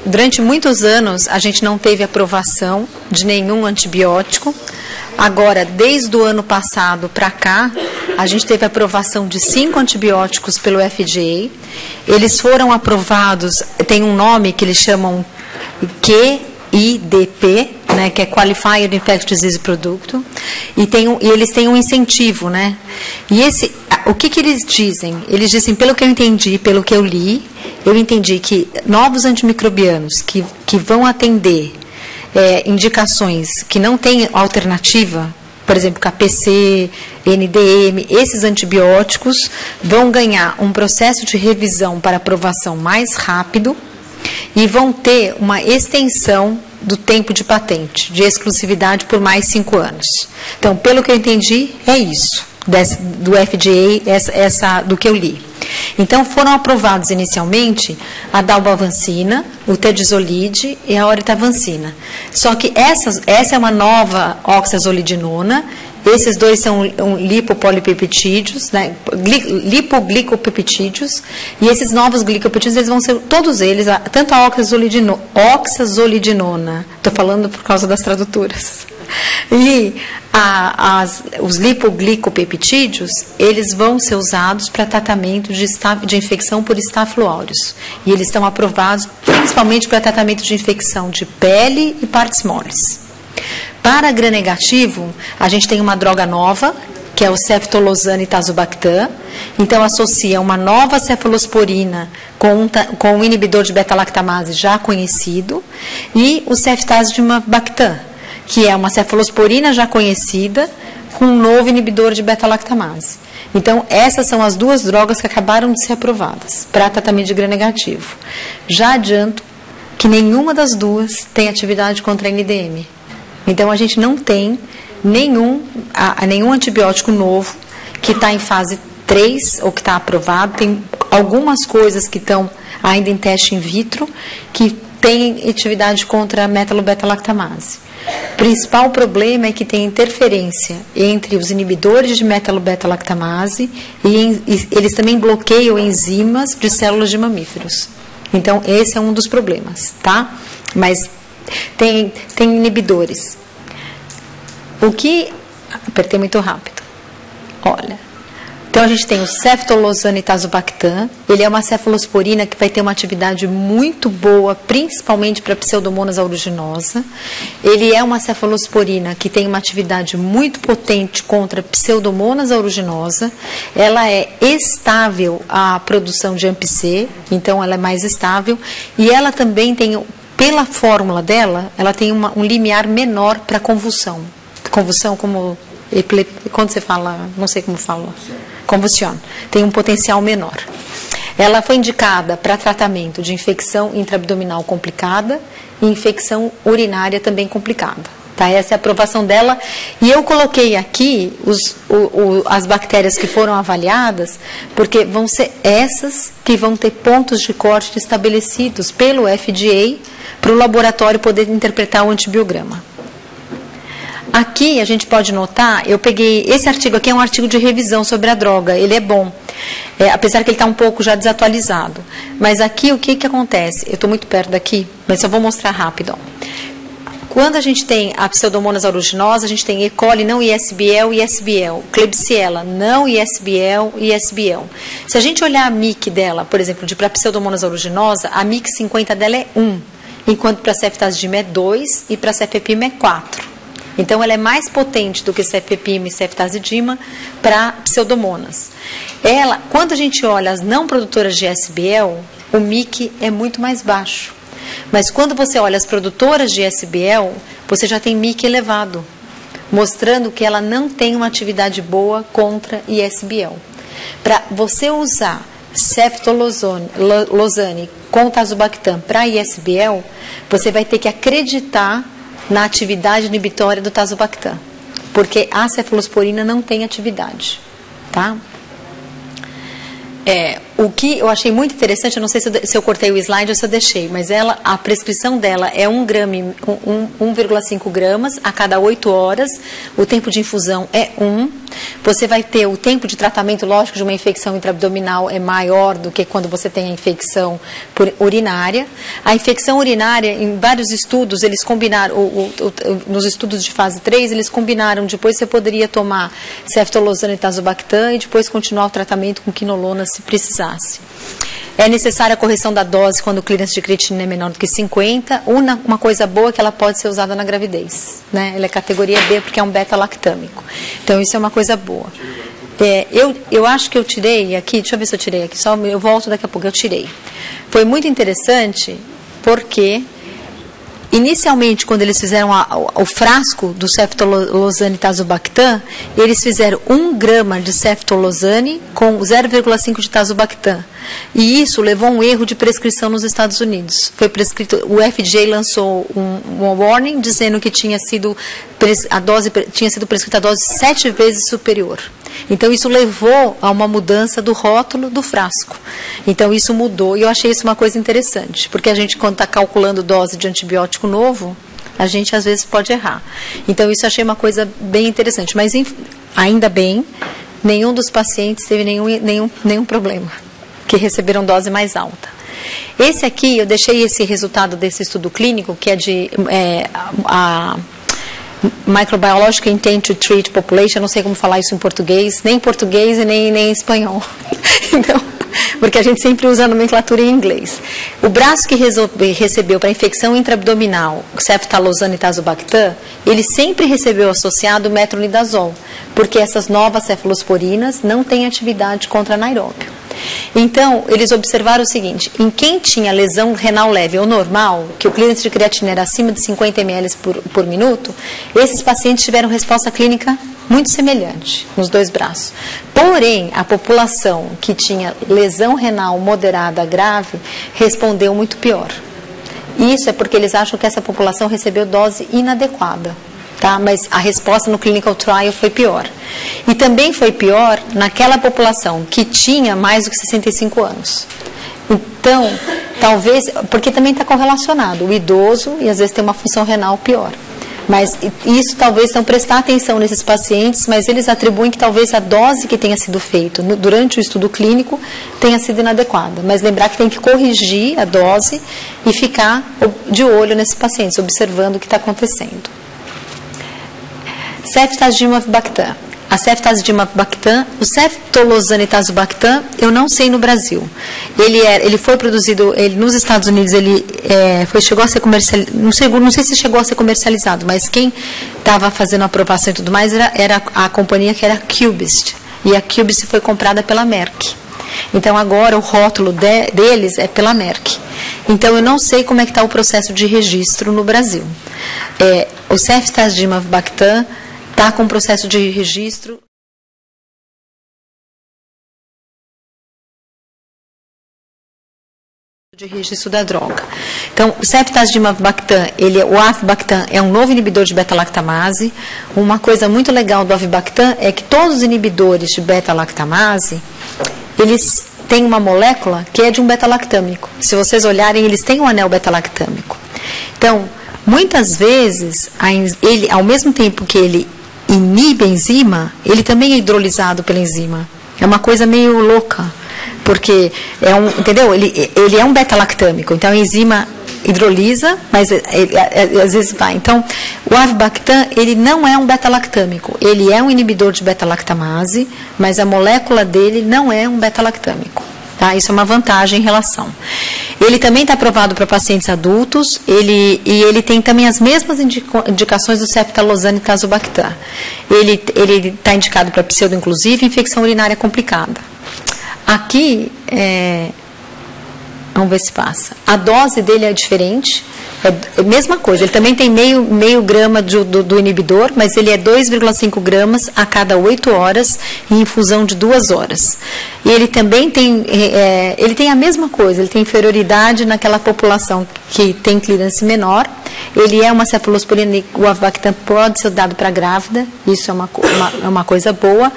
Durante muitos anos, a gente não teve aprovação de nenhum antibiótico. Agora, desde o ano passado para cá, a gente teve aprovação de 5 antibióticos pelo FDA. Eles foram aprovados, tem um nome que eles chamam QIDP, né, que é Qualified Infectious Disease Product, e eles têm um incentivo, né? E o que eles dizem? Eles dizem, pelo que eu entendi, pelo que eu li, eu entendi que novos antimicrobianos que vão atender indicações que não têm alternativa, por exemplo, KPC, NDM, esses antibióticos vão ganhar um processo de revisão para aprovação mais rápido e vão ter uma extensão do tempo de patente, de exclusividade por mais 5 anos. Então, pelo que eu entendi, é isso, do FDA, do que eu li. Então, foram aprovados inicialmente a dalbavancina, o tedizolide e a oritavancina. Só que essa é uma nova oxazolidinona. Esses dois são lipopolipeptídeos, né, lipoglicopeptídeos, e esses novos glicopeptídeos, eles vão ser, todos eles, tanto a oxazolidinona, estou falando por causa das tradutoras, e os lipoglicopeptídeos, eles vão ser usados para tratamento de infecção por Staphylo aureus, e eles estão aprovados principalmente para tratamento de infecção de pele e partes moles. Para gram-negativo, a gente tem uma droga nova, que é o ceftolozane e tazobactam. Então, associa uma nova cefalosporina com um inibidor de beta-lactamase já conhecido e o ceftazidimabactam, que é uma cefalosporina já conhecida com um novo inibidor de beta-lactamase. Então, essas são as 2 drogas que acabaram de ser aprovadas para tratamento de gram-negativo. Já adianto que nenhuma das 2 tem atividade contra a NDM. Então, a gente não tem nenhum antibiótico novo que está em fase 3 ou que está aprovado. Tem algumas coisas que estão ainda em teste in vitro que têm atividade contra a metalobeta-lactamase. O principal problema é que tem interferência entre os inibidores de metalobeta-lactamase e eles também bloqueiam enzimas de células de mamíferos. Então, esse é um dos problemas, tá? Mas tem inibidores. Apertei muito rápido. Olha. Então, a gente tem o ceftolozane e tazobactam. Ele é uma cefalosporina que vai ter uma atividade muito boa, principalmente para Pseudomonas aeruginosa. Ele é uma cefalosporina que tem uma atividade muito potente contra Pseudomonas aeruginosa. Ela é estável à produção de AMP-C, então ela é mais estável. E ela também tem, pela fórmula dela, ela tem um limiar menor para convulsão. Convulsão como quando você fala, não sei como fala, convulsiona, tem um potencial menor. Ela foi indicada para tratamento de infecção intraabdominal complicada e infecção urinária também complicada. Tá? Essa é a aprovação dela. E eu coloquei aqui as bactérias que foram avaliadas, porque vão ser essas que vão ter pontos de corte estabelecidos pelo FDA para o laboratório poder interpretar o antibiograma. Aqui a gente pode notar, eu peguei, esse artigo aqui é um artigo de revisão sobre a droga, ele é bom, apesar que ele está um pouco já desatualizado. Mas aqui o que acontece? Eu estou muito perto daqui, mas só vou mostrar rápido. Ó. Quando a gente tem a Pseudomonas aeruginosa, a gente tem E. coli não ISBL e ISBL, Klebsiella não ISBL e ISBL. Se a gente olhar a MIC dela, por exemplo, para Pseudomonas aeruginosa, a MIC 50 dela é 1, enquanto para ceftazidima é 2 e para cefepima é 4. Então, ela é mais potente do que cefepima e ceftazidima para pseudomonas. Quando a gente olha as não produtoras de SBL, o MIC é muito mais baixo. Mas quando você olha as produtoras de SBL, você já tem MIC elevado, mostrando que ela não tem uma atividade boa contra ISBL. Para você usar ceftolozane com tazobactam para ISBL, você vai ter que acreditar na atividade inibitória do tazobactam, porque a cefalosporina não tem atividade, tá? O que eu achei muito interessante, eu não sei se eu cortei o slide ou se eu deixei, mas a prescrição dela é 1,5 gramas a cada 8 horas, o tempo de infusão é 1. Você vai ter o tempo de tratamento, lógico, de uma infecção intraabdominal é maior do que quando você tem a infecção urinária. A infecção urinária, em vários estudos, eles combinaram, nos estudos de fase 3, eles combinaram, depois você poderia tomar ceftolozano e tazobactam e depois continuar o tratamento com quinolona se precisasse. É necessária a correção da dose quando o clearance de creatinina é menor do que 50. Uma coisa boa é que ela pode ser usada na gravidez, né? Ela é categoria B porque é um beta-lactâmico. Então, isso é uma coisa boa. Eu acho que eu tirei aqui, deixa eu ver se eu tirei aqui, só eu volto daqui a pouco, eu tirei. Foi muito interessante porque, inicialmente, quando eles fizeram o frasco do ceftolozane e tazobactam, eles fizeram 1 grama de ceftolozane com 0,5 de tazobactam. E isso levou a um erro de prescrição nos Estados Unidos. Foi prescrito, o FDA lançou um warning dizendo que a dose tinha sido prescrita a dose 7 vezes superior. Então, isso levou a uma mudança do rótulo do frasco. Então, isso mudou. E eu achei isso uma coisa interessante, porque a gente, quando está calculando dose de antibiótico novo, a gente, às vezes, pode errar. Então, isso eu achei uma coisa bem interessante. Mas, ainda bem, nenhum dos pacientes teve nenhum problema, que receberam dose mais alta. Esse aqui, eu deixei esse resultado desse estudo clínico, que é de Microbiological Intent to Treat Population, eu não sei como falar isso em português, nem em português e nem em espanhol. Então, porque a gente sempre usa a nomenclatura em inglês. O braço que recebeu para infecção intraabdominal, ceftolozane e tazobactam, ele sempre recebeu associado metronidazol, porque essas novas cefalosporinas não têm atividade contra anaeróbio. Então, eles observaram o seguinte: em quem tinha lesão renal leve ou normal, que o clearance de creatina era acima de 50 ml por minuto, esses pacientes tiveram resposta clínica muito semelhante nos 2 braços. Porém, a população que tinha lesão renal moderada grave respondeu muito pior. Isso é porque eles acham que essa população recebeu dose inadequada. Tá? Mas a resposta no clinical trial foi pior. E também foi pior naquela população que tinha mais do que 65 anos. Então, talvez, porque também está correlacionado, o idoso e às vezes tem uma função renal pior. Mas isso talvez não prestar atenção nesses pacientes, mas eles atribuem que talvez a dose que tenha sido feita durante o estudo clínico tenha sido inadequada. Mas lembrar que tem que corrigir a dose e ficar de olho nesses pacientes, observando o que está acontecendo. Ceftazimab-bactam. A ceftazimab-bactam, o ceftolozane e tazobactam, eu não sei no Brasil. Ele foi produzido, nos Estados Unidos, chegou a ser comercializado, não sei se chegou a ser comercializado, mas quem estava fazendo a aprovação e tudo mais era a companhia que era a Cubist. E a Cubist foi comprada pela Merck. Então, agora, o rótulo deles é pela Merck. Então, eu não sei como é que está o processo de registro no Brasil. O ceftazimab-bactam está com o processo de registro. De registro da droga. Então, o ceftazimab-bactam, o avibactam é um novo inibidor de beta-lactamase. Uma coisa muito legal do avibactam é que todos os inibidores de beta-lactamase, eles têm uma molécula que é de um beta-lactâmico. Se vocês olharem, eles têm um anel beta-lactâmico. Então, muitas vezes, ele, ao mesmo tempo que ele inibe a enzima, ele também é hidrolisado pela enzima. É uma coisa meio louca, porque entendeu? Ele é um beta-lactâmico, então a enzima hidrolisa, mas às vezes vai. Então, o avibactam, ele não é um beta-lactâmico, ele é um inibidor de beta-lactamase, mas a molécula dele não é um beta-lactâmico. Tá? Isso é uma vantagem em relação. Ele também está aprovado para pacientes adultos, e ele tem também as mesmas indicações do ceftolozane e tazobactam. Ele está indicado para pseudo-inclusive infecção urinária complicada. Aqui, vamos ver se passa. A dose dele é diferente. É a mesma coisa, ele também tem meio grama do inibidor, mas ele é 2,5 gramas a cada 8 horas em infusão de 2 horas. E ele também tem, ele tem a mesma coisa, ele tem inferioridade naquela população que tem clearance menor. Ele é uma cefalosporina e o avibactam pode ser dado para grávida, isso é uma coisa boa.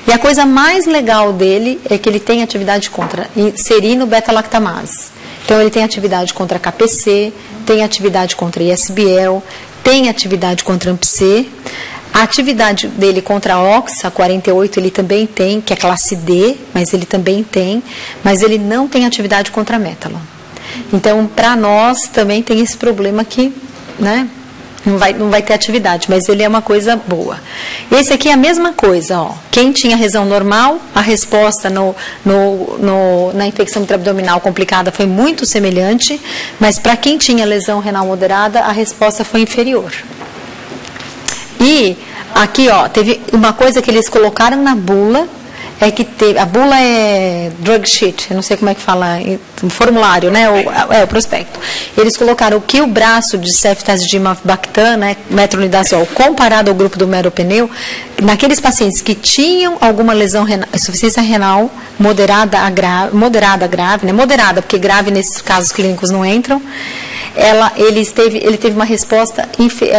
E a coisa mais legal dele é que ele tem atividade contra serino beta-lactamase. Então, ele tem atividade contra KPC, tem atividade contra ISBL, tem atividade contra AMP-C. A atividade dele contra a OXA 48 ele também tem, que é classe D, mas ele também tem, mas ele não tem atividade contra a métalo. Então, para nós também tem esse problema que, né, não vai ter atividade, mas ele é uma coisa boa. Esse aqui é a mesma coisa, ó. Quem tinha lesão normal, a resposta na infecção intraabdominal complicada foi muito semelhante, mas para quem tinha lesão renal moderada, a resposta foi inferior. E aqui, ó, teve uma coisa que eles colocaram na bula, é que teve, a bula é drug sheet, eu não sei como é que fala, um formulário, né, o prospecto. Eles colocaram que o braço de ceftazidime avibactam, né, metronidazol, comparado ao grupo do meropeneu, naqueles pacientes que tinham alguma lesão renal, insuficiência renal moderada grave, né, moderada, porque grave nesses casos clínicos não entram, ele teve uma resposta,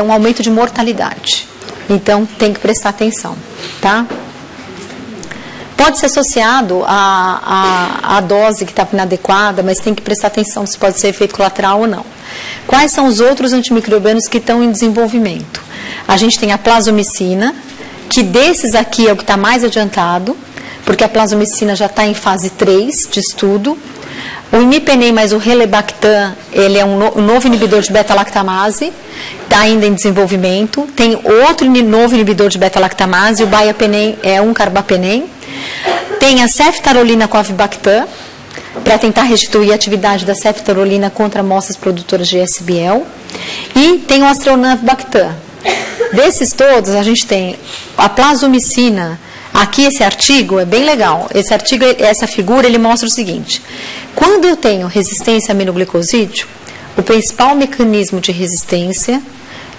um aumento de mortalidade. Então, tem que prestar atenção, tá? Pode ser associado à dose que está inadequada, mas tem que prestar atenção se pode ser efeito colateral ou não. Quais são os outros antimicrobianos que estão em desenvolvimento? A gente tem a plasmicina, que desses aqui é o que está mais adiantado, porque a plasmicina já está em fase 3 de estudo. O imipenem mais o relebactam, ele é um novo inibidor de beta-lactamase, está ainda em desenvolvimento. Tem outro novo inibidor de beta-lactamase, o biapenem é um carbapenem. Tem a ceftarolina com avibactam, para tentar restituir a atividade da ceftarolina contra amostras produtoras de SBL. E tem o Astreonan avibactam. Desses todos, a gente tem a plasmicina. Aqui esse artigo é bem legal. Esse artigo, essa figura, ele mostra o seguinte. Quando eu tenho resistência a aminoglicosídeo, o principal mecanismo de resistência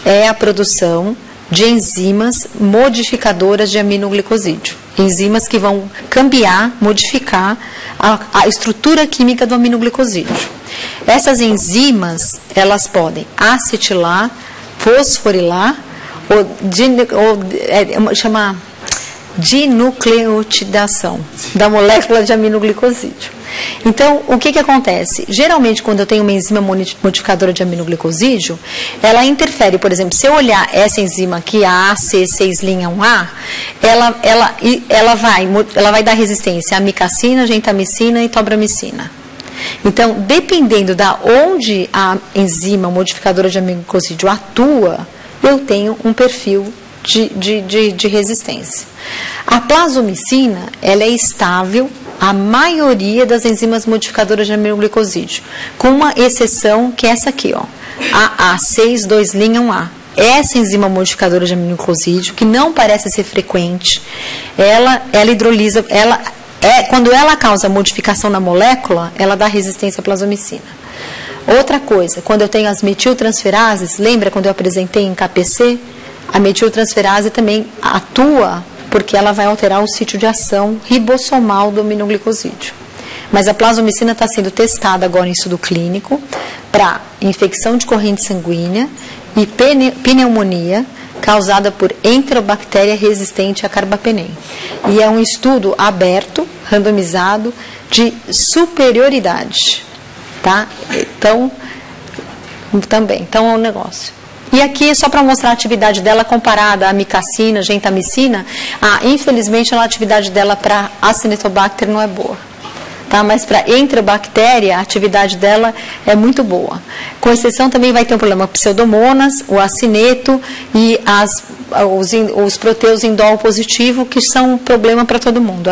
é a produção de enzimas modificadoras de aminoglicosídeo. Enzimas que vão cambiar, modificar a estrutura química do aminoglicosídeo. Essas enzimas, elas podem acetilar, fosforilar ou chama dinucleotidação da molécula de aminoglicosídeo. Então, o que acontece? Geralmente, quando eu tenho uma enzima modificadora de aminoglicosídeo, ela interfere, por exemplo, se eu olhar essa enzima aqui, a AC6'1A, ela vai dar resistência a amicacina, gentamicina e tobramicina. Então, dependendo da onde a enzima modificadora de aminoglicosídeo atua, eu tenho um perfil de resistência. A plasmicina, ela é estável a maioria das enzimas modificadoras de aminoglicosídeo, com uma exceção que é essa aqui, ó, a A6,2'1A. Essa enzima modificadora de aminoglicosídeo, que não parece ser frequente, ela hidrolisa, quando ela causa modificação na molécula, ela dá resistência à plasmicina. Outra coisa, quando eu tenho as metiltransferases, lembra quando eu apresentei em KPC? A metiltransferase também atua porque ela vai alterar o sítio de ação ribossomal do aminoglicosídeo. Mas a plasmicina está sendo testada agora em estudo clínico para infecção de corrente sanguínea e pneumonia causada por enterobactéria resistente a carbapenem. E é um estudo aberto, randomizado, de superioridade. Tá? Então, também. Então, é um negócio. E aqui, só para mostrar a atividade dela comparada à amicacina, gentamicina, infelizmente a atividade dela para Acinetobacter não é boa. Tá? Mas para enterobactéria, a atividade dela é muito boa. Com exceção também vai ter um problema pseudomonas, o acineto e os proteus indol positivo, que são um problema para todo mundo.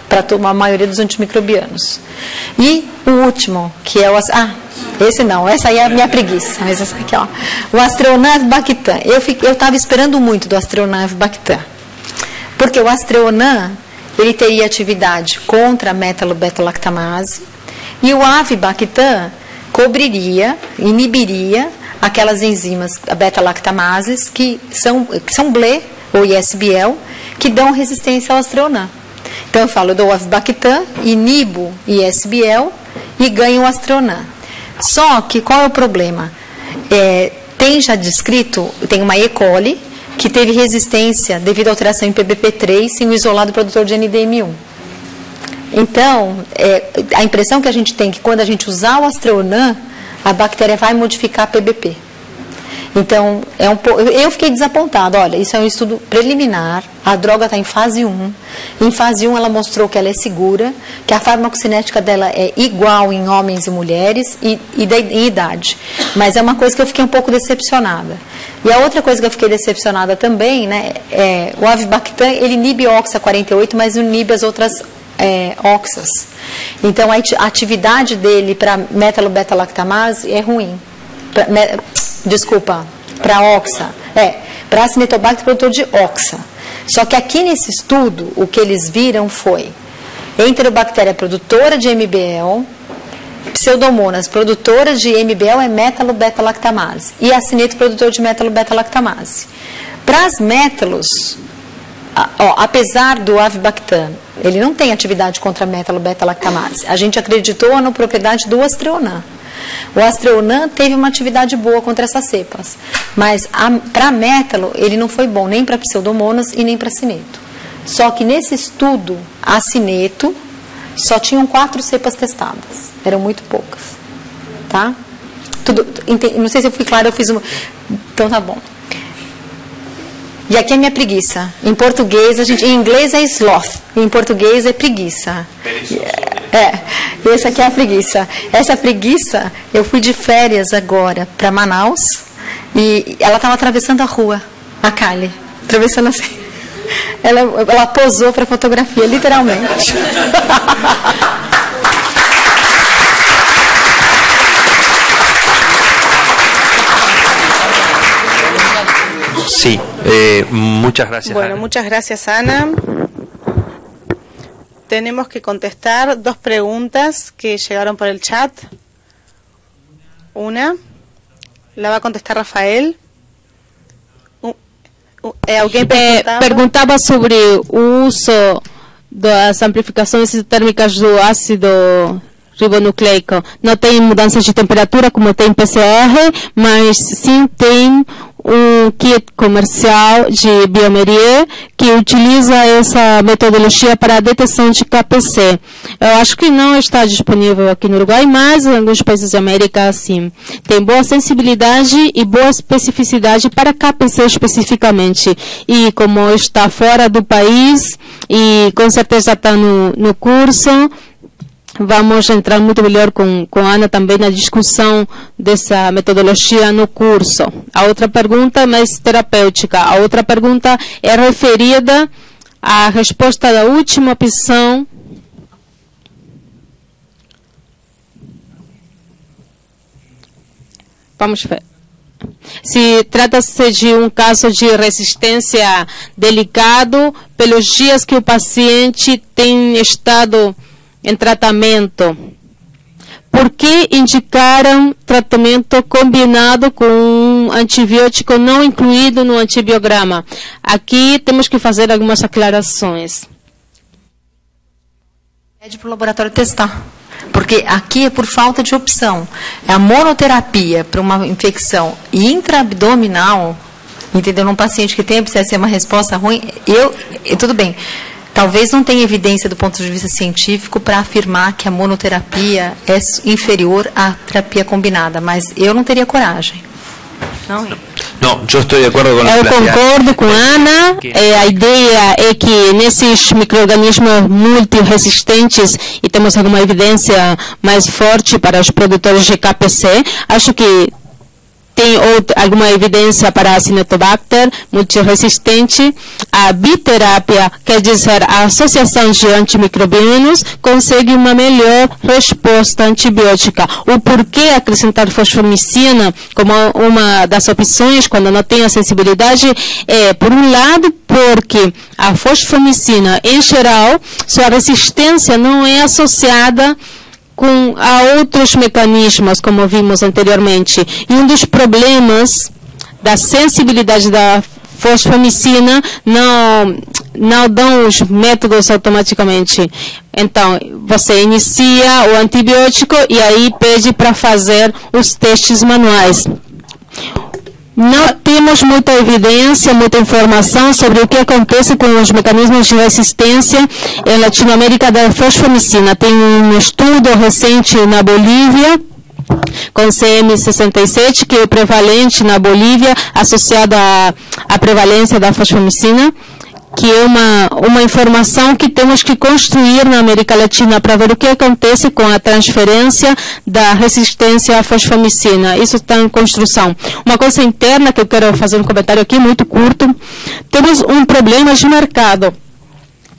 Para a maioria dos antimicrobianos. E o último, que é o... esse não, essa aí é a minha preguiça. Mas essa aqui, ó. O Astreonan avibactam. Eu estava esperando muito do Astreonan avibactam. Porque o Astreonan, ele teria atividade contra a metalobeta-lactamase. E o avibactam inibiria aquelas enzimas beta-lactamases que são BLE ou ISBL, que dão resistência ao Astreonan. Então eu falo, eu dou o Avibactam, inibo ISBL e ganho o Astreonan. Só que qual é o problema? Tem já descrito, tem uma E. coli que teve resistência devido à alteração em PBP3 em um isolado produtor de NDM1. Então, a impressão que a gente tem é que quando a gente usar o Astreonan, a bactéria vai modificar a PBP. Então, eu fiquei desapontada. Olha, isso é um estudo preliminar, a droga está em fase 1. Em fase 1, ela mostrou que ela é segura, que a farmacocinética dela é igual em homens e mulheres e em idade. Mas é uma coisa que eu fiquei um pouco decepcionada. E a outra coisa que eu fiquei decepcionada também, né, o Avibactam, ele inibe OXA48, mas não inibe as outras oxas. Então, a atividade dele para metalobeta-lactamase é ruim. Para oxa. Para Acinetobacter produtor de oxa. Só que aqui nesse estudo, o que eles viram foi enterobactéria produtora de MBL, pseudomonas produtoras de MBL é metalobeta-lactamase e acineto produtor de metalobeta-lactamase. Para as métalos, apesar do Avibactam, ele não tem atividade contra a metalobeta-lactamase. A gente acreditou na propriedade do Astreonan. O Astreonan teve uma atividade boa contra essas cepas, mas para métalo ele não foi bom nem para pseudomonas e nem para acineto. Só que nesse estudo, acineto, só tinham 4 cepas testadas, eram muito poucas, tá? Não sei se eu fui clara, eu fiz uma... Então tá bom. E aqui é minha preguiça. Em português, em inglês é sloth, em português é preguiça. Essa aqui é a preguiça. Essa preguiça, eu fui de férias agora para Manaus e ela estava atravessando a rua, a Kylie, atravessando assim. Ela posou para fotografia, literalmente. Sí, muchas gracias. Bueno, muchas gracias, Ana. Tenemos que contestar 2 preguntas que llegaron por el chat. Una la va a contestar Rafael. Alguém perguntava sobre o uso das amplificações térmicas do ácido ribonucleico. Não tem mudanças de temperatura como tem PCR, mas sim tem um kit comercial de Biomerie que utiliza essa metodologia para a detecção de KPC. Eu acho que não está disponível aqui no Uruguai, mas em alguns países da América, sim. Tem boa sensibilidade e boa especificidade para KPC especificamente. E como está fora do país e com certeza está no curso, vamos entrar muito melhor com a Ana também na discussão dessa metodologia no curso. A outra pergunta é mais terapêutica. A outra pergunta é referida à resposta da última opção. Vamos ver. Se trata-se de um caso de resistência delicado, pelos dias que o paciente tem estado em tratamento. Por que indicaram tratamento combinado com um antibiótico não incluído no antibiograma? Aqui temos que fazer algumas aclarações. Pede para o laboratório testar, porque aqui é por falta de opção. É a monoterapia para uma infecção intraabdominal, entendeu? Num paciente que tem abscesso, é uma resposta ruim. Tudo bem. Talvez não tenha evidência do ponto de vista científico para afirmar que a monoterapia é inferior à terapia combinada, mas eu não teria coragem. Não, eu estou de acordo com Eu concordo com a Ana. A ideia é que nesses micro-organismos multiresistentes, e temos alguma evidência mais forte para os produtores de KPC, acho que tem alguma evidência para a Acinetobacter multiresistente. A biterapia, quer dizer, a associação de antimicrobianos, consegue uma melhor resposta antibiótica. O porquê acrescentar fosfomicina como uma das opções, quando não tem a sensibilidade, é, por um lado, porque a fosfomicina, em geral, sua resistência não é associada a outros mecanismos, como vimos anteriormente. E um dos problemas da sensibilidade da fosfomicina não dão os métodos automaticamente. Então, você inicia o antibiótico e aí pede para fazer os testes manuais. Não temos muita evidência, muita informação sobre o que acontece com os mecanismos de resistência em Latinoamérica da fosfomicina. Tem um estudo recente na Bolívia, com CM67, que é prevalente na Bolívia, associado à prevalência da fosfomicina, que é uma informação que temos que construir na América Latina para ver o que acontece com a transferência da resistência à fosfomicina. Isso está em construção. Uma coisa interna que eu quero fazer um comentário aqui, muito curto. Temos um problema de mercado.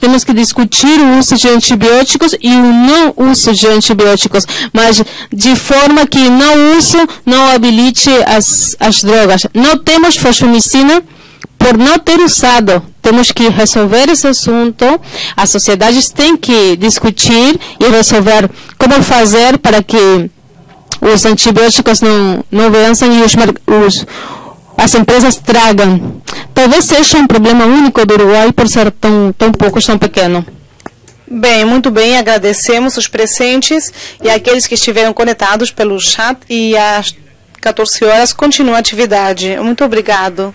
Temos que discutir o uso de antibióticos e o não uso de antibióticos, mas de forma que não uso não habilite as drogas. Não temos fosfomicina por não ter usado. Temos que resolver esse assunto. As sociedades têm que discutir e resolver como fazer para que os antibióticos não vençam e as empresas tragam. Talvez seja um problema único do Uruguai por ser tão pouco, tão pequeno. Bem, muito bem, agradecemos os presentes e aqueles que estiveram conectados pelo chat, e às 14 horas continua a atividade. Muito obrigado.